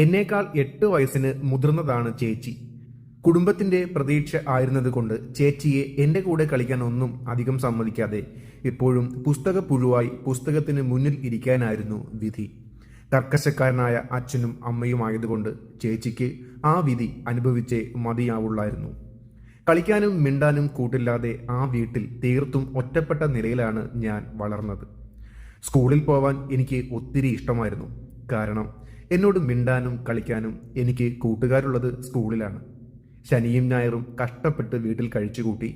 എന്നേക്കാൾ 8 വയസ്സിന് മുതിർന്നതാണ് ചേച്ചി. കുടുംബത്തിന്റെ പ്രതീക്ഷ ആയിരുന്നതുകൊണ്ട് ചേച്ചിയെ എന്റെ കൂടെ കളിക്കാൻ ഒന്നും അധികം സമ്മതിക്കാതെ എപ്പോഴും പുസ്തകപ്പുഴുവായി പുസ്തകത്തിന് മുന്നിൽ ഇരിക്കാനായിരുന്നു വിധി. കർക്കശക്കാരനായ അച്ഛനും അമ്മയുമായതുകൊണ്ട് ചേച്ചിക്ക് ആ വിധി അനുഭവിച്ചേ മതിയാവുള്ളായിരുന്നു. കളിക്കാനും മിണ്ടാനും കൂട്ടില്ലാതെ ആ വീട്ടിൽ തീർത്തും ഒറ്റപ്പെട്ട നിലയിലാണ് ഞാൻ വളർന്നത്. സ്കൂളിൽ പോവാൻ എനിക്ക് ഒത്തിരി ഇഷ്ടമായിരുന്നു. കാരണം എന്നോട് മിണ്ടാനും കളിക്കാനും എനിക്ക് കൂട്ടുകാരുള്ളത് സ്കൂളിലാണ്. ശനിയും ഞായറും കഷ്ടപ്പെട്ട് വീട്ടിൽ കഴിച്ചുകൂട്ടി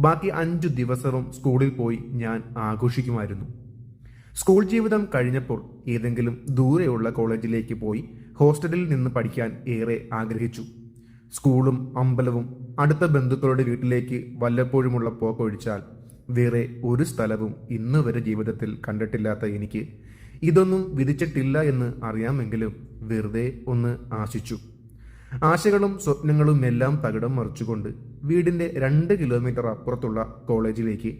ബാക്കി 5 ദിവസവും സ്കൂളിൽ പോയി ഞാൻ ആഘോഷിക്കുമായിരുന്നു. സ്കൂൾ ജീവിതം കഴിഞ്ഞപ്പോൾ ഏതെങ്കിലും ദൂരെയുള്ള കോളേജിലേക്ക് പോയി ഹോസ്റ്റലിൽ നിന്ന് പഠിക്കാൻ ഏറെ ആഗ്രഹിച്ചു. സ്കൂളും അമ്പലവും അടുത്ത ബന്ധുക്കളുടെ വീട്ടിലേക്ക് വല്ലപ്പോഴുമുള്ള പോക്കൊഴിച്ചാൽ വേറെ ഒരു സ്ഥലവും ഇന്ന് വരെ ജീവിതത്തിൽ കണ്ടിട്ടില്ലാത്ത എനിക്ക് ഇതൊന്നും വിധിച്ചിട്ടില്ല എന്ന് അറിയാമെങ്കിലും വെറുതെ ഒന്ന് ആശിച്ചു. ആശകളും സ്വപ്നങ്ങളും എല്ലാം തകിടം മറിച്ചുകൊണ്ട് വീടിന്റെ 2 കിലോമീറ്റർ അപ്പുറത്തുള്ള കോളേജിലേക്ക്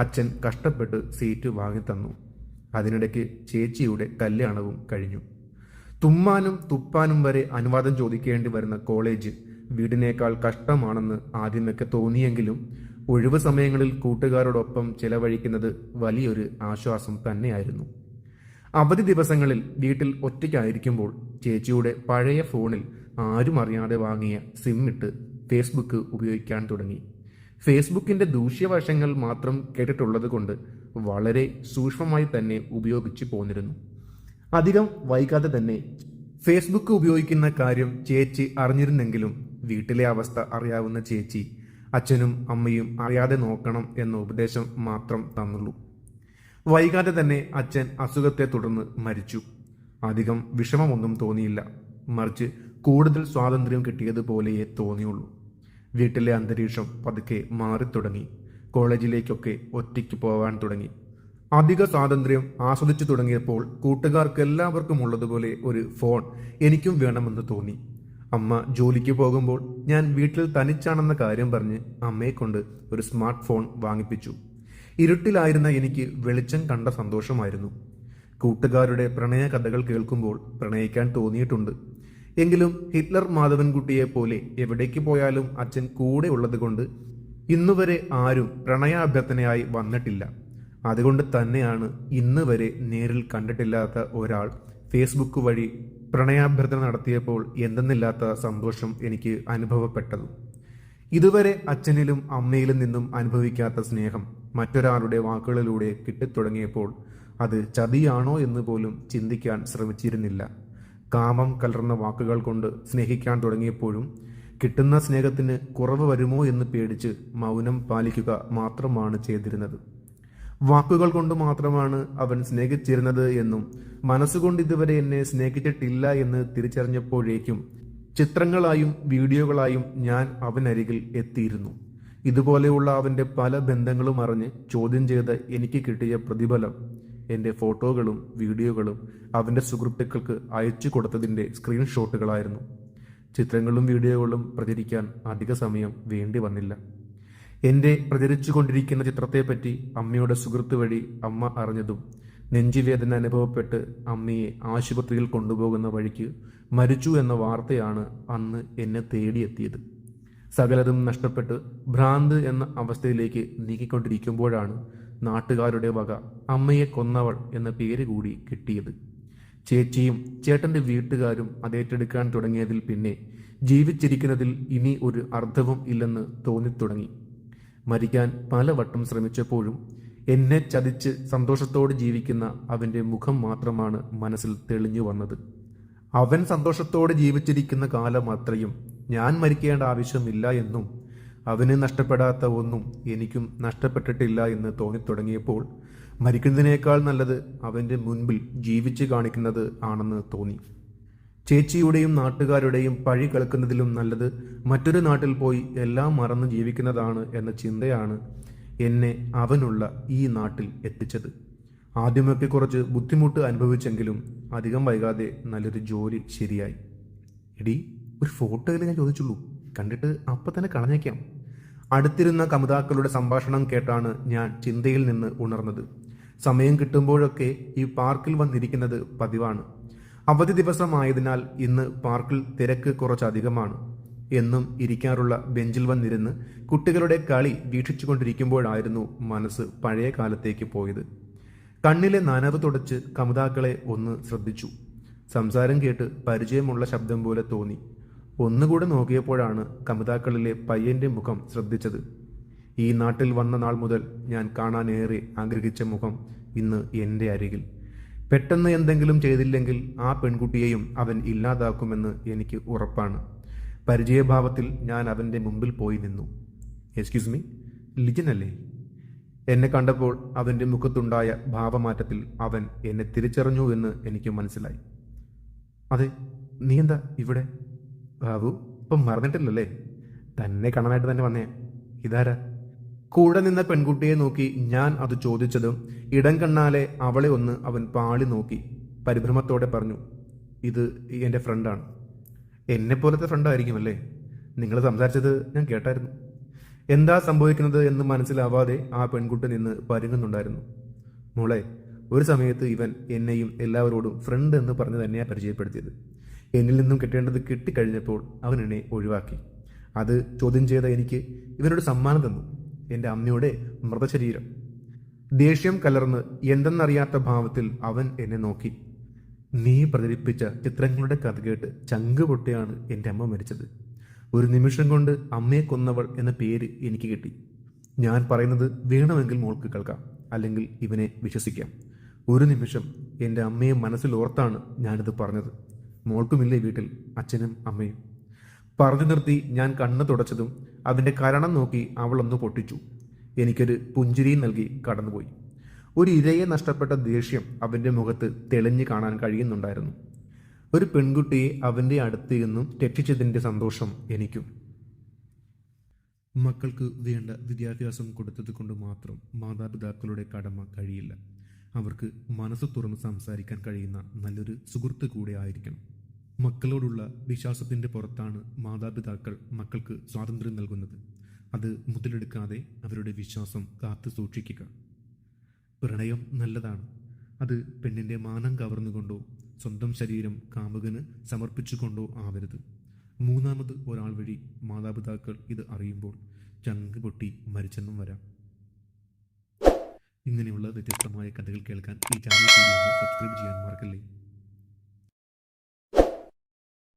അച്ഛൻ കഷ്ടപ്പെട്ട് സീറ്റ് വാങ്ങിത്തന്നു. അതിനിടയ്ക്ക് ചേച്ചിയുടെ കല്യാണവും കഴിഞ്ഞു. തുമ്മാനും തുപ്പാനും വരെ അനുവാദം ചോദിക്കേണ്ടി വരുന്ന കോളേജ് വീടിനേക്കാൾ കഷ്ടമാണെന്ന് ആദ്യമൊക്കെ തോന്നിയെങ്കിലും ഒഴിവ് സമയങ്ങളിൽ കൂട്ടുകാരോടൊപ്പം ചെലവഴിക്കുന്നത് വലിയൊരു ആശ്വാസം തന്നെയായിരുന്നു. അവധി ദിവസങ്ങളിൽ വീട്ടിൽ ഒറ്റയ്ക്കായിരിക്കുമ്പോൾ ചേച്ചിയുടെ പഴയ ഫോണിൽ ആരും അറിയാതെ വാങ്ങിയ സിം ഇട്ട് ഫേസ്ബുക്ക് ഉപയോഗിക്കാൻ തുടങ്ങി. ഫേസ്ബുക്കിന്റെ ദൂഷ്യവശങ്ങൾ മാത്രം കേട്ടിട്ടുള്ളത് കൊണ്ട് വളരെ സൂക്ഷ്മമായി തന്നെ ഉപയോഗിച്ചു പോന്നിരുന്നു. അധികം വൈകാതെ തന്നെ ഫേസ്ബുക്ക് ഉപയോഗിക്കുന്ന കാര്യം ചേച്ചി അറിഞ്ഞിരുന്നെങ്കിലും വീട്ടിലെ അവസ്ഥ അറിയാവുന്ന ചേച്ചി അച്ഛനും അമ്മയും അറിയാതെ നോക്കണം എന്ന ഉപദേശം മാത്രം തന്നുള്ളൂ. വൈകാതെ തന്നെ അച്ഛൻ അസുഖത്തെ തുടർന്ന് മരിച്ചു. അധികം വിഷമമൊന്നും തോന്നിയില്ല, മറിച്ച് കൂടുതൽ സ്വാതന്ത്ര്യം കിട്ടിയതുപോലെയേ തോന്നിയുള്ളൂ. വീട്ടിലെ അന്തരീക്ഷം പതുക്കെ മാറിത്തുടങ്ങി. കോളേജിലേക്കൊക്കെ ഒറ്റയ്ക്ക് പോവാൻ തുടങ്ങി. അധിക സ്വാതന്ത്ര്യം ആസ്വദിച്ചു തുടങ്ങിയപ്പോൾ കൂട്ടുകാർക്കെല്ലാവർക്കും ഉള്ളതുപോലെ ഒരു ഫോൺ എനിക്കും വേണമെന്ന് തോന്നി. അമ്മ ജോലിക്ക് പോകുമ്പോൾ ഞാൻ വീട്ടിൽ തനിച്ചാണെന്ന കാര്യം പറഞ്ഞ് അമ്മയെ കൊണ്ട് ഒരു സ്മാർട്ട് ഫോൺ വാങ്ങിപ്പിച്ചു. ഇരുട്ടിലായിരുന്ന എനിക്ക് വെളിച്ചം കണ്ട സന്തോഷമായിരുന്നു. കൂട്ടുകാരുടെ പ്രണയ കഥകൾ കേൾക്കുമ്പോൾ പ്രണയിക്കാൻ തോന്നിയിട്ടുണ്ട്. എങ്കിലും ഹിറ്റ്ലർ മാധവൻകുട്ടിയെ പോലെ എവിടേക്ക് പോയാലും അച്ഛൻ കൂടെ ഉള്ളത് കൊണ്ട് ഇന്നുവരെ ആരും പ്രണയാഭ്യർത്ഥനയായി വന്നിട്ടില്ല. അതുകൊണ്ട് തന്നെയാണ് ഇന്ന് വരെ നേരിൽ കണ്ടിട്ടില്ലാത്ത ഒരാൾ ഫേസ്ബുക്ക് വഴി പ്രണയാഭ്യർത്ഥന നടത്തിയപ്പോൾ എന്തെന്നില്ലാത്ത സന്തോഷം എനിക്ക് അനുഭവപ്പെട്ടത്. ഇതുവരെ അച്ഛനിലും അമ്മയിലും നിന്നും അനുഭവിക്കാത്ത സ്നേഹം മറ്റൊരാളുടെ വാക്കുകളിലൂടെ കിട്ടിത്തുടങ്ങിയപ്പോൾ അത് ചതിയാണോ എന്ന് പോലും ചിന്തിക്കാൻ ശ്രമിച്ചിരുന്നില്ല. കാമം കലർന്ന വാക്കുകൾ കൊണ്ട് സ്നേഹിക്കാൻ തുടങ്ങിയപ്പോഴും കിട്ടുന്ന സ്നേഹത്തിന് കുറവ് വരുമോ എന്ന് പേടിച്ച് മൗനം പാലിക്കുക മാത്രമാണ് ചെയ്തിരുന്നത്. വാക്കുകൾ കൊണ്ട് മാത്രമാണ് അവൻ സ്നേഹിച്ചിരുന്നത് എന്നും മനസ്സുകൊണ്ട് ഇതുവരെ എന്നെ സ്നേഹിച്ചിട്ടില്ല എന്ന് തിരിച്ചറിഞ്ഞപ്പോഴേക്കും ചിത്രങ്ങളായും വീഡിയോകളായും ഞാൻ അവനരികിൽ എത്തിയിരുന്നു. ഇതുപോലെയുള്ള അവൻ്റെ പല ബന്ധങ്ങളും അറിഞ്ഞ് ചോദ്യം ചെയ്ത് എനിക്ക് കിട്ടിയ പ്രതിഫലം എൻ്റെ ഫോട്ടോകളും വീഡിയോകളും അവൻ്റെ സുഹൃത്തുക്കൾക്ക് അയച്ചു കൊടുത്തതിൻ്റെ സ്ക്രീൻഷോട്ടുകളായിരുന്നു. ചിത്രങ്ങളും വീഡിയോകളും പ്രചരിക്കാൻ അധിക സമയം വേണ്ടി വന്നില്ല. എൻ്റെ പ്രചരിച്ചുകൊണ്ടിരിക്കുന്ന ചിത്രത്തെപ്പറ്റി അമ്മയുടെ സുഹൃത്ത് വഴി അമ്മ അറിഞ്ഞതും നെഞ്ചുവേദന അനുഭവപ്പെട്ട് അമ്മയെ ആശുപത്രിയിൽ കൊണ്ടുപോകുന്ന വഴിക്ക് മരിച്ചു എന്ന വാർത്തയാണ് അന്ന് എന്നെ തേടിയെത്തിയത്. സകലതും നഷ്ടപ്പെട്ട് ഭ്രാന്ത് എന്ന അവസ്ഥയിലേക്ക് നീക്കിക്കൊണ്ടിരിക്കുമ്പോഴാണ് നാട്ടുകാരുടെ വക അമ്മയെ കൊന്നവൾ എന്ന പേര് കൂടി കിട്ടിയത്. ചേച്ചിയും ചേട്ടൻ്റെ വീട്ടുകാരും അതേറ്റെടുക്കാൻ തുടങ്ങിയതിൽ പിന്നെ ജീവിച്ചിരിക്കുന്നതിൽ ഇനി ഒരു അർത്ഥവും ഇല്ലെന്ന് തോന്നിത്തുടങ്ങി. മരിക്കാൻ പലവട്ടം ശ്രമിച്ചപ്പോഴും എന്നെ ചതിച്ച് സന്തോഷത്തോടെ ജീവിക്കുന്ന അവൻ്റെ മുഖം മാത്രമാണ് മനസ്സിൽ തെളിഞ്ഞു വന്നത്. അവൻ സന്തോഷത്തോടെ ജീവിച്ചിരിക്കുന്ന കാലം അത്രയും ഞാൻ മരിക്കേണ്ട ആവശ്യമില്ല എന്നും അവന് നഷ്ടപ്പെടാത്ത ഒന്നും എനിക്കും നഷ്ടപ്പെട്ടിട്ടില്ല എന്ന് തോന്നിത്തുടങ്ങിയപ്പോൾ മരിക്കുന്നതിനേക്കാൾ നല്ലത് അവൻ്റെ മുൻപിൽ ജീവിച്ച് കാണിക്കുന്നത് ആണെന്ന് തോന്നി. ചേച്ചിയുടെയും നാട്ടുകാരുടെയും പഴി കേൾക്കുന്നതിലും നല്ലത് മറ്റൊരു നാട്ടിൽ പോയി എല്ലാം മറന്ന് ജീവിക്കുന്നതാണ് എന്ന ചിന്തയാണ് എന്നെ അവനുള്ള ഈ നാട്ടിൽ എത്തിച്ചത്. ആദ്യമൊക്കെ കുറച്ച് ബുദ്ധിമുട്ട് അനുഭവിച്ചെങ്കിലും അധികം വൈകാതെ നല്ലൊരു ജോലി ശരിയായി. എടി, ഒരു ഫോട്ടോയിൽ ഞാൻ ചോദിച്ചുള്ളൂ, കണ്ടിട്ട് അപ്പം തന്നെ കളഞ്ഞേക്കാം. അടുത്തിരുന്ന കമിതാക്കളുടെ സംഭാഷണം കേട്ടാണ് ഞാൻ ചിന്തയിൽ നിന്ന് ഉണർന്നത്. സമയം കിട്ടുമ്പോഴൊക്കെ ഈ പാർക്കിൽ വന്നിരിക്കുന്നത് പതിവാണ്. അവധി ദിവസമായതിനാൽ ഇന്ന് പാർക്കിൽ തിരക്ക് കുറച്ചധികമാണ്. എന്നും ഇരിക്കാറുള്ള ബെഞ്ചിൽ വന്നിരുന്ന് കുട്ടികളുടെ കളി വീക്ഷിച്ചുകൊണ്ടിരിക്കുമ്പോഴായിരുന്നു മനസ്സ് പഴയ കാലത്തേക്ക് പോയത്. കണ്ണിലെ നനവ് തുടച്ച് കമുതാക്കളെ ഒന്ന് ശ്രദ്ധിച്ചു. സംസാരം കേട്ട് പരിചയമുള്ള ശബ്ദം പോലെ തോന്നി. ഒന്നുകൂടെ നോക്കിയപ്പോഴാണ് കമുതാക്കളിലെ പയ്യന്റെ മുഖം ശ്രദ്ധിച്ചത്. ഈ നാട്ടിൽ വന്ന നാൾ മുതൽ ഞാൻ കാണാനേറെ ആഗ്രഹിച്ച മുഖം ഇന്ന് എൻ്റെ അരികിൽ. പെട്ടെന്ന് എന്തെങ്കിലും ചെയ്തില്ലെങ്കിൽ ആ പെൺകുട്ടിയെയും അവൻ ഇല്ലാതാക്കുമെന്ന് എനിക്ക് ഉറപ്പാണ്. പരിചയഭാവത്തിൽ ഞാൻ അവൻ്റെ മുമ്പിൽ പോയി നിന്നു. എക്സ്ക്യൂസ് മീ, ലിജൻ അല്ലേ? എന്നെ കണ്ടപ്പോൾ അവൻ്റെ മുഖത്തുണ്ടായ ഭാവമാറ്റത്തിൽ അവൻ എന്നെ തിരിച്ചറിഞ്ഞു എന്ന് എനിക്ക് മനസ്സിലായി. അതെ, നീ എന്താ ഇവിടെ? ബാബു, ഇപ്പം മറന്നിട്ടില്ലല്ലേ? തന്നെ കാണാനായിട്ട് തന്നെ വന്നേ. ഇതാരാ? കൂടെ നിന്ന പെൺകുട്ടിയെ നോക്കി ഞാൻ അത് ചോദിച്ചതും ഇടം കണ്ണാലെ അവളെ ഒന്ന് അവൻ പാളി നോക്കി പരിഭ്രമത്തോടെ പറഞ്ഞു, ഇത് എൻ്റെ ഫ്രണ്ടാണ്. എന്നെപ്പോലത്തെ ഫ്രണ്ടായിരിക്കുമല്ലേ? നിങ്ങൾ സംസാരിച്ചത് ഞാൻ കേട്ടായിരുന്നു. എന്താ സംഭവിക്കുന്നത് എന്ന് മനസ്സിലാവാതെ ആ പെൺകുട്ടി നിന്ന് പരുങ്ങുന്നുണ്ടായിരുന്നു. മോളെ, ഒരു സമയത്ത് ഇവൻ എന്നെയും എല്ലാവരോടും ഫ്രണ്ട് എന്ന് പറഞ്ഞ് തന്നെയാണ് പരിചയപ്പെടുത്തിയത്. എന്നിൽ നിന്നും കിട്ടേണ്ടത് കിട്ടിക്കഴിഞ്ഞപ്പോൾ അവൻ എന്നെ ഒഴിവാക്കി. അത് ചോദ്യം ചെയ്ത എനിക്ക് ഇവനോട് സമ്മാനം തന്നു, എൻ്റെ അമ്മയുടെ മൃതശരീരം. ദേഷ്യം കലർന്ന് എന്തെന്നറിയാത്ത ഭാവത്തിൽ അവൻ എന്നെ നോക്കി. നീ പ്രചരിപ്പിച്ച ചിത്രങ്ങളുടെ കഥ കേട്ട് ചങ്ക് പൊട്ടിയാണ് എൻ്റെ അമ്മ മരിച്ചത്. ഒരു നിമിഷം കൊണ്ട് അമ്മയെ കൊന്നവൾ എന്ന പേര് എനിക്ക് കിട്ടി. ഞാൻ പറയുന്നത് വേണമെങ്കിൽ മോൾക്ക് കേൾക്കാം, അല്ലെങ്കിൽ ഇവനെ വിശ്വസിക്കാം. ഒരു നിമിഷം എൻ്റെ അമ്മയെ മനസ്സിൽ ഓർത്താണ് ഞാനിത് പറഞ്ഞത്. മോൾക്കുമില്ലേ വീട്ടിൽ അച്ഛനും അമ്മയും? പറഞ്ഞു നിർത്തി ഞാൻ കണ്ണ് തുടച്ചതും അവൻ്റെ കാരണം നോക്കി അവളൊന്ന് പൊട്ടിച്ചു. എനിക്കൊരു പുഞ്ചിരിയും നൽകി കടന്നുപോയി. ഒരു ഇരയെ നഷ്ടപ്പെട്ട ദേഷ്യം അവൻ്റെ മുഖത്ത് തെളിഞ്ഞു കാണാൻ കഴിയുന്നുണ്ടായിരുന്നു. ഒരു പെൺകുട്ടിയെ അവൻ്റെ അടുത്ത് നിന്നും രക്ഷിച്ചതിൻ്റെ സന്തോഷം എനിക്കും. മക്കൾക്ക് വേണ്ട വിദ്യാഭ്യാസം കൊടുത്തത് കൊണ്ട് മാത്രം മാതാപിതാക്കളുടെ കടമ കഴിയില്ല. അവർക്ക് മനസ്സ് തുറന്ന് സംസാരിക്കാൻ കഴിയുന്ന നല്ലൊരു സുഹൃത്ത് കൂടെ ആയിരിക്കണം. മക്കളോടുള്ള വിശ്വാസത്തിൻ്റെ പുറത്താണ് മാതാപിതാക്കൾ മക്കൾക്ക് സ്വാതന്ത്ര്യം നൽകുന്നത്. അത് മുതലെടുക്കാതെ അവരുടെ വിശ്വാസം കാത്തു സൂക്ഷിക്കുക. പ്രണയം നല്ലതാണ്. അത് പെണ്ണിൻ്റെ മാനം കവർന്നുകൊണ്ടോ സ്വന്തം ശരീരം കാമുകന് സമർപ്പിച്ചുകൊണ്ടോ ആവരുത്. മൂന്നാമത് ഒരാൾ വഴി മാതാപിതാക്കൾ ഇത് അറിയുമ്പോൾ ചങ്ക് പൊട്ടി മരിച്ചെന്നും വരാം. ഇങ്ങനെയുള്ള വ്യത്യസ്തമായ കഥകൾ കേൾക്കാൻ ഈ ചാനൽ സബ്സ്ക്രൈബ് ചെയ്യാൻ മറക്കല്ലേ.